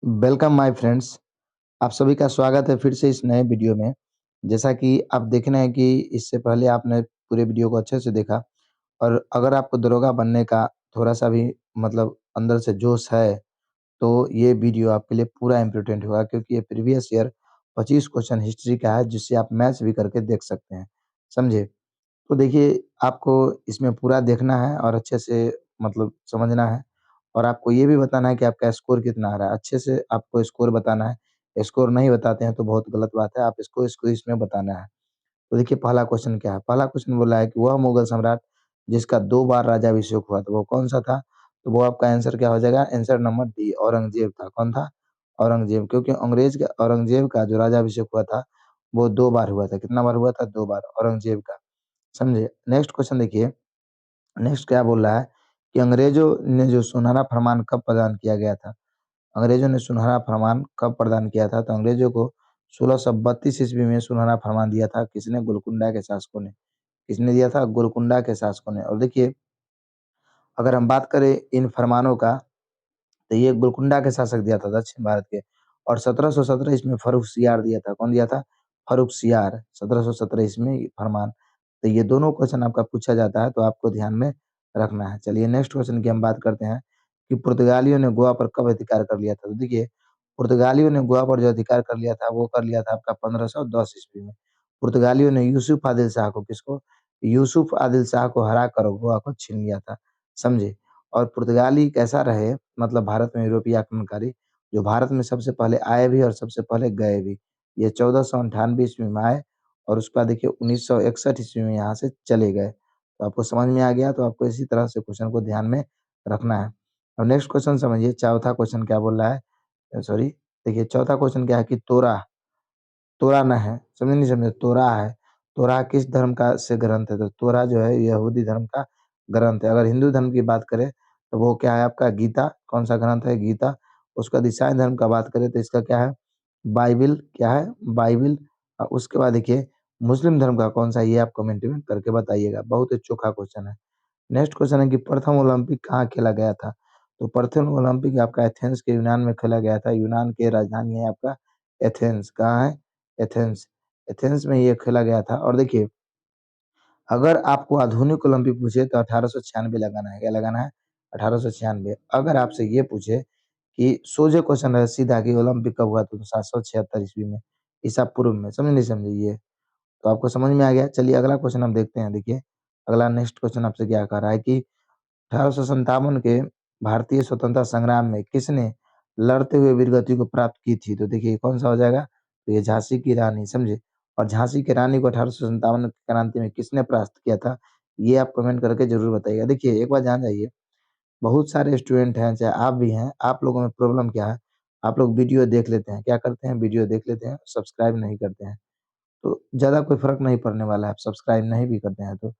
Welcome my friends. आप सभी का स्वागत है फिर से इस नए वीडियो में। जैसा कि आप देख रहे हैं कि इससे पहले आपने पूरे वीडियो को अच्छे से देखा और अगर आपको दरोगा बनने का थोड़ा-सा भी मतलब अंदर से जोश है, तो ये वीडियो आपके लिए पूरा इम्पोर्टेंट होगा क्योंकि ये प्रीवियस ईयर 25 क्वेश्चन हिस्ट्री का है जिससे आप मैच भी करके देख सकते हैं। समझे? तो देखिए, आपको इसमें पूरा देखना है और अच्छे से मतलब समझना है और आपको ये भी बताना है कि आपका स्कोर कितना आ रहा है। अच्छे से आपको स्कोर बताना है। स्कोर नहीं बताते हैं तो बहुत गलत बात है, आप इसको इसमें बताना है। तो देखिए पहला क्वेश्चन क्या है? पहला क्वेश्चन बोला है कि वह मुगल सम्राट जिसका 2 बार राज्याभिषेक हुआ था, वो कौन-सा था? तो वो आपका आंसर क्या हो जाएगा? आंसर नंबर डी औरंगज़ेब था। कौन था? औरंगज़ेब क्योंकि औरंगज़ेब का जो राज्याभिषेक हुआ था, वो 2 बार हुआ था। कितना बार हुआ था? 2 बार औरंगज़ेब का। समझे? नेक्स्ट क्वेश्चन देखिए, नेक्स्ट क्या बोल रहा है कि अंग्रेज़ों ने जो सुनहरा फरमान कब प्रदान किया गया था? अंग्रेज़ों ने सुनहरा फरमान कब प्रदान किया था? तो अंग्रेज़ों को 1632 ईस्वी में सुनहरा फरमान दिया था। किसने? गोलकुंडा के शासकों ने। किसने दिया था? गोलकुंडा के शासकों ने। और देखिए, अगर हम बात करें इन फरमानों का तो ये गोलकुंडा के शासक दिया था दक्षिण भारत के और 1717 इसमें फर्रुखसियार दिया था। कौन दिया था? फर्रुखसियार 1717 इसमें फरमान। तो ये दोनों क्वेश्चन आपका पूछा जाता है तो आपको ध्यान में रखना है। चलिए नेक्स्ट क्वेश्चन की हम बात करते हैं कि पुर्तगालियों ने गोवा पर कब अधिकार कर लिया था? तो देखिए पुर्तगालियों ने गोवा पर जो अधिकार कर लिया था वो कर लिया था आपका 1510 ईस्वी में। पुर्तगालियों ने यूसुफ आदिल शाह को किसको? यूसुफ आदिल शाह को हराकर गोवा को छीन लिया था। समझे? और पुर्तगाली कैसा रहे मतलब भारत में यूरोपीय आक्रमणकारी, जो भारत में सबसे पहले आए भी और सबसे पहले गए भी। ये 1498 ईस्वी में आए और उसके बाद देखिए 1961 ईस्वी में यहाँ से चले गए। तो आपको समझ में आ गया तो आपको इसी तरह से क्वेश्चन को ध्यान में रखना है। अब नेक्स्ट क्वेश्चन समझिए चौथा क्वेश्चन क्या बोल रहा है सॉरी देखिए चौथा क्वेश्चन क्या है कि तोरा तोरा न है, समझे नहीं समझे? तोरा है, तोरा किस धर्म का से ग्रंथ है? तो तोरा जो है यहूदी धर्म का ग्रंथ है। अगर हिंदू धर्म की बात करें तो वो क्या है आपका गीता, कौन-सा ग्रंथ है? गीता। उसके बाद ईसाई धर्म का बात करें तो इसका क्या है? बाइबिल क्या है? बाइबिल। उसके बाद देखिए मुस्लिम धर्म का कौन-सा है? ये आप कमेंट में करके बताइएगा। बहुत ही चोखा क्वेश्चन है। नेक्स्ट क्वेश्चन है कि प्रथम ओलंपिक कहाँ खेला गया था? तो प्रथम ओलंपिक आपका एथेंस के यूनान में खेला गया था। यूनान की राजधानी है आपका एथेंस। कहाँ है? एथेंस। एथेंस में ये खेला गया था और देखिए अगर आपको आधुनिक ओलंपिक पूछे तो 1896 लगाना है। क्या लगाना है? 1896। अगर आपसे ये पूछे कि सोझे क्वेश्चन है सीधा कि ओलंपिक कब हुआ? तो 776 ईस्वी में, ईसा पूर्व में। समझे नहीं समझे ये? तो आपको समझ में आ गया। चलिए अगला क्वेश्चन हम देखते हैं। देखिए, अगला नेक्स्ट क्वेश्चन आपसे क्या कह रहा है कि 1857 के भारतीय स्वतंत्रता संग्राम में किसने लड़ते हुए वीरगति को प्राप्त की थी? तो देखिए कौन-सा हो जाएगा? तो ये झांसी की रानी, समझे? और झांसी की रानी को 1857 की क्रांति में किसने परास्त किया था? ये आप कमेंट करके ज़रूर बताइएगा। देखिए एक बात जान जाइए, बहुत सारे स्टूडेंट हैं, चाहे आप भी हैं, आप लोगों में प्रॉब्लम क्या है? आप लोग वीडियो देख लेते हैं, क्या करते हैं? वीडियो देख लेते हैं, सब्सक्राइब नहीं करते हैं। तो ज़्यादा कोई फ़र्क नहीं पड़ने वाला है, आप सब्सक्राइब नहीं भी करते हैं तो।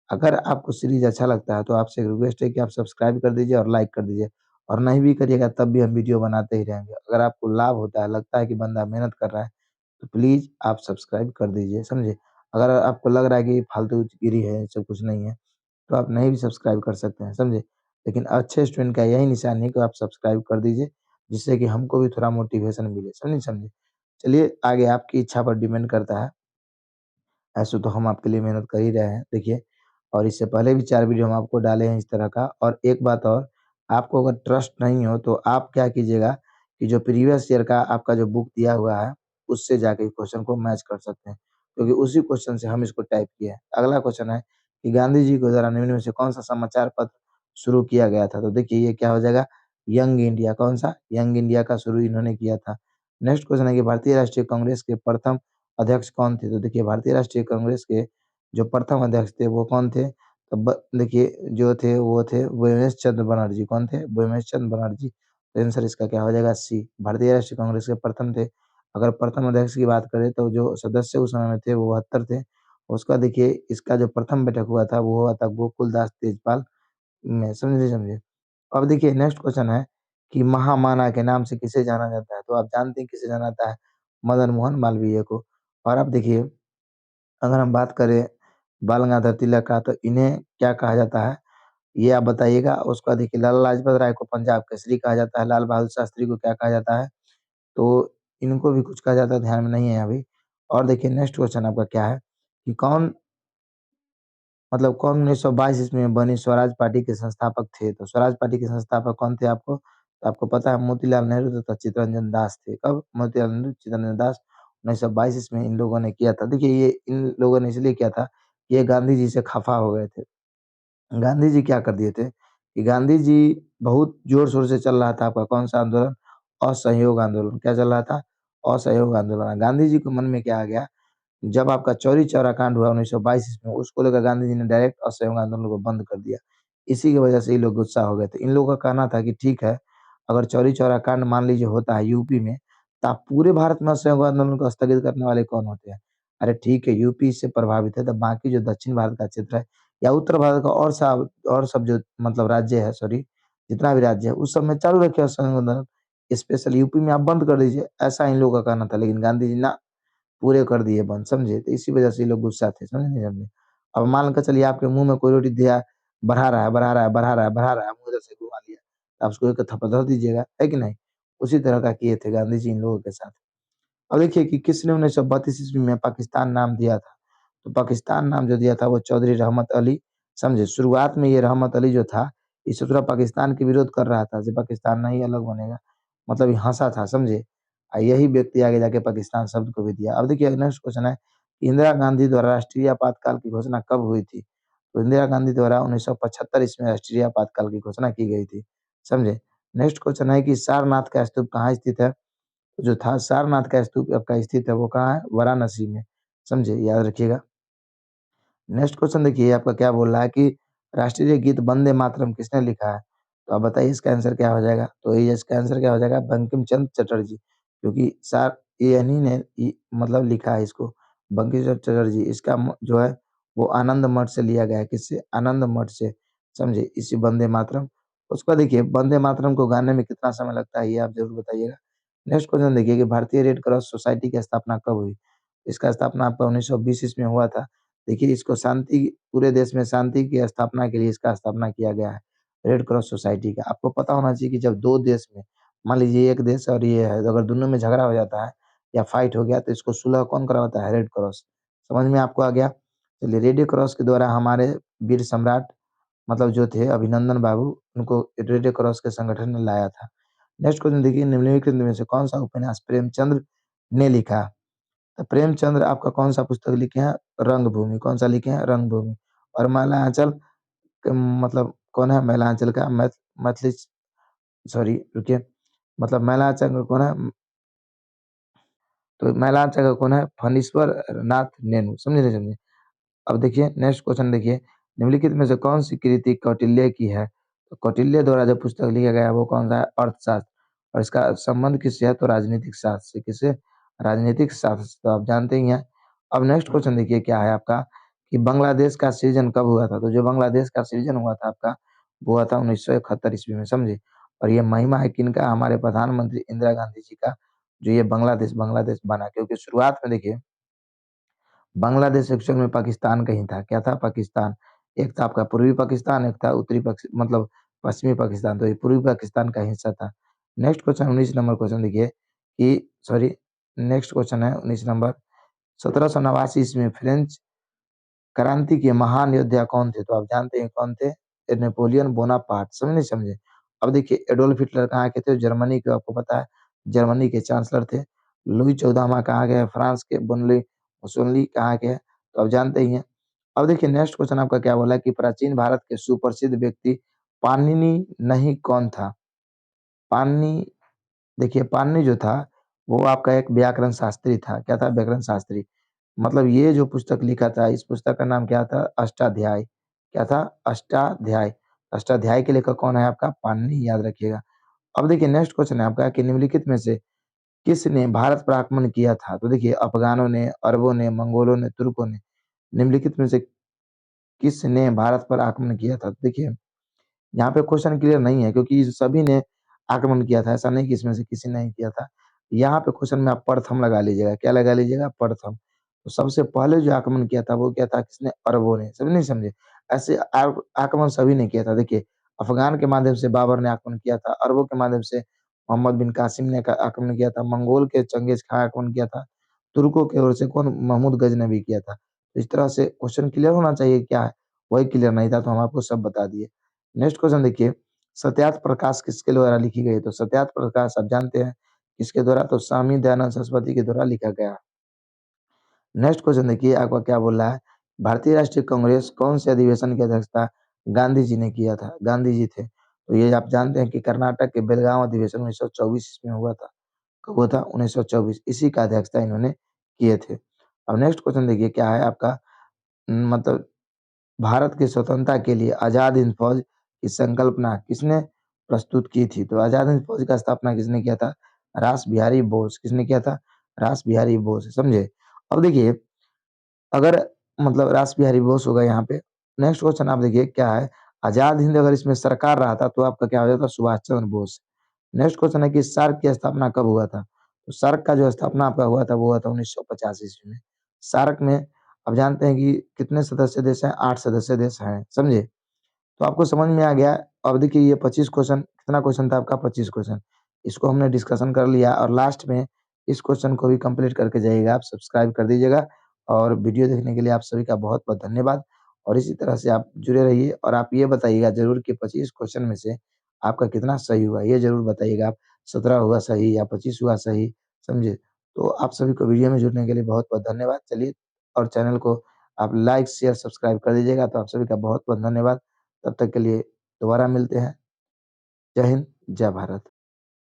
अगर आपको सीरीज़ अच्छा लगता है तो आपसे एक रिक्वेस्ट है कि आप सब्सक्राइब कर दीजिए और लाइक कर दीजिए और नहीं भी करिएगा तब भी हम वीडियो बनाते ही रहेंगे। अगर आपको लाभ होता है, लगता है कि बंदा मेहनत कर रहा है, तो प्लीज़ आप सब्सक्राइब कर दीजिए, समझे? अगर आपको लग रहा है कि फालतूगिरी है, सब कुछ नहीं है, तो आप नहीं भी सब्सक्राइब कर सकते हैं, समझे? लेकिन अच्छे स्टूडेंट का यही निशानी है कि आप सब्सक्राइब कर दीजिए, जिससे कि हमको भी थोड़ा मोटिवेशन मिले, समझे? चलिए आगे आपकी इच्छा पर डिपेंड करता है। ऐसे तो हम आपके लिए मेहनत कर ही रहे हैं, देखिए और इससे पहले भी 4 वीडियो हम आपको डाले हैं इस तरह का और एक बात और, आपको अगर ट्रस्ट नहीं हो तो आप क्या कीजिएगा कि जो प्रीवियस ईयर का आपका जो बुक दिया हुआ है, उससे जाके क्वेश्चन को मैच कर सकते हैं, क्योंकि उसी क्वेश्चन से हम इसको टाइप किए हैं। अगला क्वेश्चन है कि गांधी जी के द्वारा निम्न में से कौन-सा समाचार पत्र शुरू किया गया था? तो देखिए ये क्या हो जाएगा, यंग इंडिया, कौन-सा? यंग इंडिया का शुरू इन्होंने किया था। नेक्स्ट क्वेश्चन है कि भारतीय राष्ट्रीय कांग्रेस के प्रथम अध्यक्ष कौन थे? तो देखिए भारतीय राष्ट्रीय कांग्रेस के जो प्रथम अध्यक्ष थे वो कौन थे? तो ब देखिए जो थे वो थे व्योमेश चंद्र बनर्जी। कौन थे? व्योमेश चंद्र बनर्जी। तो आंसर इसका क्या हो जाएगा? सी। भारतीय राष्ट्रीय कांग्रेस के प्रथम थे। अगर प्रथम अध्यक्ष की बात करें तो जो सदस्य उस समय में थे वो 72 थे। उसका देखिए इसका जो प्रथम बैठक हुआ था वो हुआ था गोकुलदास तेजपाल में। समझे? अब देखिए नेक्स्ट क्वेश्चन है कि महामाना के नाम से किसे जाना जाता है? तो आप जानते हैं किसे जाना जाता है? मदन मोहन मालवीय को। और अब देखिए अगर हम बात करें बाल गंगाधर तिलक का तो इन्हें क्या कहा जाता है? ये आप बताइएगा। उसके बाद देखिए लाला लाजपत राय को पंजाब केसरी कहा जाता है, लाल बहादुर शास्त्री को क्या कहा जाता है? तो इनको भी कुछ कहा जाता है, ध्यान में नहीं है अभी। और देखिए नेक्स्ट क्वेश्चन आपका क्या है कि कौन 1922 ईस्वी में बनी स्वराज पार्टी के संस्थापक थे? तो स्वराज पार्टी के संस्थापक कौन थे आपको? तो आपको पता है मोतीलाल नेहरू तथा चित्तरंजन दास थे। कब? मोतीलाल नेहरू, चित्तरंजन दास 1922 ईस्वी में इन लोगों ने किया था। देखिए ये इन लोगों ने इसलिए किया था, कि ये गांधी जी से खफा हो गए थे। गांधी जी क्या कर दिए थे कि गांधी जी बहुत जोर-शोर से चल रहा था आपका कौन-सा आंदोलन? असहयोग आंदोलन। क्या चल रहा था? असहयोग आंदोलन। गांधी जी के मन में क्या आ गया, जब आपका चौरी चौरा कांड हुआ 1922 ईस्वी में, उसको लेकर गांधी जी ने डायरेक्ट असहयोग आंदोलन को बंद कर दिया। इसी की वजह से ये लोग गुस्सा हो गए थे। इन लोगों का कहना था कि ठीक है, अगर चौरी चौरा कांड मान लीजिए होता है यूपी में, तो आप पूरे भारत में असहयोग आंदोलन को स्थगित करने वाले कौन होते हैं? अरे ठीक है, यूपी इससे प्रभावित है, तो बाकी जो दक्षिण भारत का क्षेत्र है या उत्तर भारत का और सब जो राज्य है, सॉरी, जितना भी राज्य है, उस सब में चालू रखिए असहयोग आंदोलन। स्पेशल यूपी में आप बंद कर दीजिए, ऐसा इन लोगों का कहना था। लेकिन गांधी जी ना, पूरे कर दिए बंद, समझे? तो इसी वजह से ये लोग गुस्सा थे, समझे नहीं समझे? अब मान के चलिए आपके मुँह में कोई रोटी दिया, बढ़ा रहा है, बढ़ा रहा है, बढ़ा रहा है, बढ़ा रहा है, मुँह इधर से घुमा लिया, तो आप उसको एक थप्पड़ धर दीजिएगा, है कि नहीं? उसी तरह का किए थे गांधी जी इन लोगों के साथ। अब देखिए कि किसने 1932 ईस्वी में पाकिस्तान नाम दिया था? तो पाकिस्तान नाम जो दिया था वो चौधरी रहमत अली, समझे? शुरुआत में ये रहमत अली जो था, ये सोच पाकिस्तान के विरोध कर रहा था, कि पाकिस्तान नहीं अलग बनेगा, मतलब ये हँसा था, समझे? यही व्यक्ति आगे जाके पाकिस्तान शब्द को भी दिया। अब देखिए नेक्स्ट क्वेश्चन है, कि इंदिरा गांधी द्वारा राष्ट्रीय आपातकाल की घोषणा कब हुई थी? तो इंदिरा गांधी द्वारा 1975 ईस्वी में राष्ट्रीय आपातकाल की घोषणा की गई थी, समझे? नेक्स्ट क्वेश्चन है कि सारनाथ का स्तूप कहाँ स्थित है? जो था सारनाथ का स्तूप आपका स्थित है वो कहाँ है? वाराणसी में, समझे? याद रखिएगा। नेक्स्ट क्वेश्चन देखिए आपका क्या बोल रहा है कि राष्ट्रीय गीत वंदे मातरम किसने लिखा है? तो आप बताइए इसका आंसर क्या हो जाएगा? तो ये इसका आंसर क्या हो जाएगा? बंकिम चंद्र चटर्जी, क्योंकि सार ये इन्हीं ने लिखा है इसको, बंकिम चंद्र चटर्जी। इसका जो है वो आनंद मठ से लिया गया है। किससे? आनंद मठ से, समझे? इसी वंदे मातरम। उसका देखिए वंदे मातरम को गाने में कितना समय लगता है, ये आप जरूर बताइएगा। नेक्स्ट क्वेश्चन देखिए कि भारतीय रेड क्रॉस सोसाइटी की स्थापना कब हुई? इसका स्थापना आपका 1920 ईस्वी में हुआ था। देखिए इसको शांति, पूरे देश में शांति की स्थापना के लिए इसका स्थापना किया गया है, रेड क्रॉस सोसाइटी का। आपको पता होना चाहिए कि जब 2 देश में, मान लीजिए एक देश और ये है, तो अगर दोनों में झगड़ा हो जाता है या फाइट हो गया, तो इसको सुलह कौन करवाता है? Red cross. समझ में आपको आ गया? चलिए रेड क्रॉस के द्वारा हमारे वीर सम्राट जो थे अभिनंदन बाबू, उनको रेड क्रॉस के संगठन ने लाया था। नेक्स्ट क्वेश्चन देखिए, निम्नलिखित में से कौन-सा उपन्यास प्रेमचंद्र ने लिखा? तो प्रेमचंद्र आपका कौन-सा पुस्तक लिखे हैं? रंगभूमि। कौन-सा लिखे हैं? रंगभूमि। और मैलांचल कौन है मैलांचल का? मैथिली, सॉरी रुकिए, मैलांचल का कौन है? तो मैलांचल का कौन है? फणीश्वर नाथ नैनू, समझे नहीं समझे? अब देखिए नेक्स्ट क्वेश्चन देखिए, निम्नलिखित में से कौन-सी कृति कौटिल्य की है? तो कौटिल्य द्वारा जो पुस्तक लिखा गया है वो कौन-सा है? अर्थशास्त्र। और इसका संबंध किससे है? तो राजनीतिक शास्त्र से। किससे? राजनीतिक शास्त्र से, तो आप जानते ही हैं। अब नेक्स्ट क्वेश्चन देखिए क्या है आपका, कि बांग्लादेश का सृजन कब हुआ था? तो जो बांग्लादेश का सृजन हुआ था आपका, वो हुआ था 1971 ईस्वी में, समझे? और ये महिमा है किनका? हमारे प्रधानमंत्री इंदिरा गांधी जी का, जो ये बांग्लादेश बांग्लादेश बना। क्योंकि शुरुआत में देखिए बांग्लादेश एक्चुअल में पाकिस्तान का ही था। क्या था? पाकिस्तान। एक था आपका पूर्वी पाकिस्तान, एक था उत्तरी पश्चिमी पाकिस्तान, तो ये पूर्वी पाकिस्तान का हिस्सा था। नेक्स्ट क्वेश्चन 19 नंबर क्वेश्चन देखिए कि सॉरी, नेक्स्ट क्वेश्चन है 19 नंबर, 1789 ईस्वी में फ्रेंच क्रांति के महान योद्धा कौन थे? तो आप जानते हैं कौन थे? नेपोलियन बोनापार्ट, समझे नहीं समझे? अब देखिए एडोल्फ हिटलर कहाँ के थे? जर्मनी के, आपको पता है जर्मनी के चांसलर थे। लुई 14वां कहाँ के हैं? फ्रांस के। बोनली मुसोलिनी कहाँ के हैं? तो आप जानते ही हैं। अब देखिए नेक्स्ट क्वेश्चन आपका क्या बोला है कि प्राचीन भारत के सुप्रसिद्ध व्यक्ति पाणिनि नहीं कौन था? पाणिनि, देखिए पाणिनि जो था वो आपका एक व्याकरण शास्त्री था। क्या था? व्याकरण शास्त्री। ये जो पुस्तक लिखा था, इस पुस्तक का नाम क्या था? अष्टाध्याय। क्या था? अष्टाध्याय। अष्टाध्याय के लेखक कौन है आपका? पाणिनि, याद रखिएगा। अब देखिए नेक्स्ट क्वेश्चन है आपका कि निम्नलिखित में से किसने भारत पर आक्रमण किया था? तो देखिए अफ़गानों ने, अरबों ने, मंगोलों ने, तुर्कों ने। निम्नलिखित में से किसने भारत पर आक्रमण किया था? देखिए यहाँ पे क्वेश्चन क्लियर नहीं है, क्योंकि सभी ने आक्रमण किया था, ऐसा नहीं कि इसमें से किसी ने नहीं किया था। यहाँ पे क्वेश्चन में आप प्रथम लगा लीजिएगा। क्या लगा लीजिएगा? प्रथम। तो सबसे पहले जो आक्रमण किया था वो क्या था? किसने? अरबों ने। समझे नहीं समझे? ऐसे आक्रमण सभी ने किया था। देखिए, अफ़गान के माध्यम से बाबर ने आक्रमण किया था, अरबों के माध्यम से मोहम्मद बिन कासिम ने का आक्रमण किया था, मंगोल के चंगेज़ खां आक्रमण किया था, तुर्कों की ओर से कौन महमूद गज़नवी किया था। तो इस तरह से क्वेश्चन क्लियर होना चाहिए क्या है, वही क्लियर नहीं था तो हम आपको सब बता दिए। नेक्स्ट क्वेश्चन देखिए, सत्यार्थ प्रकाश किसके द्वारा लिखी गई है? तो सत्यार्थ प्रकाश आप जानते हैं किसके द्वारा? तो स्वामी दयानंद सरस्वती के द्वारा लिखा गया। नेक्स्ट क्वेश्चन देखिए आपका क्या बोल रहा है, भारतीय राष्ट्रीय कांग्रेस कौन से अधिवेशन की अध्यक्षता गांधी जी ने किया था? गांधी जी थे। तो ये आप जानते हैं कि कर्नाटक के बेलगांव अधिवेशन 1924 में हुआ था। कब हुआ था? 1924। इसी का अध्यक्षता इन्होंने किए थे। अब नेक्स्ट क्वेश्चन देखिए क्या है आपका, मतलब भारत की स्वतंत्रता के लिए आज़ाद हिंद फौज की संकल्पना किसने प्रस्तुत की थी? तो आज़ाद हिंद फौज का स्थापना किसने किया था? रास बिहारी बोस। किसने किया था? रास बिहारी बोस, समझे? अब देखिए, अगर मतलब रास बिहारी बोस होगा यहाँ पे। नेक्स्ट क्वेश्चन आप देखिए क्या है, आज़ाद हिंद अगर इसमें सरकार रहा था तो आपका क्या हो जाता? सुभाष चंद्र बोस। नेक्स्ट क्वेश्चन है कि सार्क की स्थापना कब हुआ था? तो सार्क का जो स्थापना आपका हुआ था वो हुआ था 1950 ईस्वी में। सार्क में आप जानते हैं कि कितने सदस्य देश हैं? 8 सदस्य देश हैं, समझे? तो आपको समझ में आ गया। अब देखिए ये 25 क्वेश्चन, कितना क्वेश्चन था आपका? 25 क्वेश्चन। इसको हमने डिस्कशन कर लिया और लास्ट में इस क्वेश्चन को भी कंप्लीट करके जाइएगा आप, सब्सक्राइब कर दीजिएगा और वीडियो देखने के लिए आप सभी का बहुत-बहुत धन्यवाद। और इसी तरह से आप जुड़े रहिए और आप ये बताइएगा ज़रूर कि 25 क्वेश्चन में से आपका कितना सही हुआ? ये ज़रूर बताइएगा आप, 17 हुआ सही या 25 हुआ सही, समझे? तो आप सभी को वीडियो में जुड़ने के लिए बहुत-बहुत धन्यवाद। चलिए, और चैनल को आप लाइक, शेयर, सब्सक्राइब कर दीजिएगा। तो आप सभी का बहुत-बहुत धन्यवाद। तब तक के लिए दोबारा मिलते हैं। जय हिंद, जय भारत।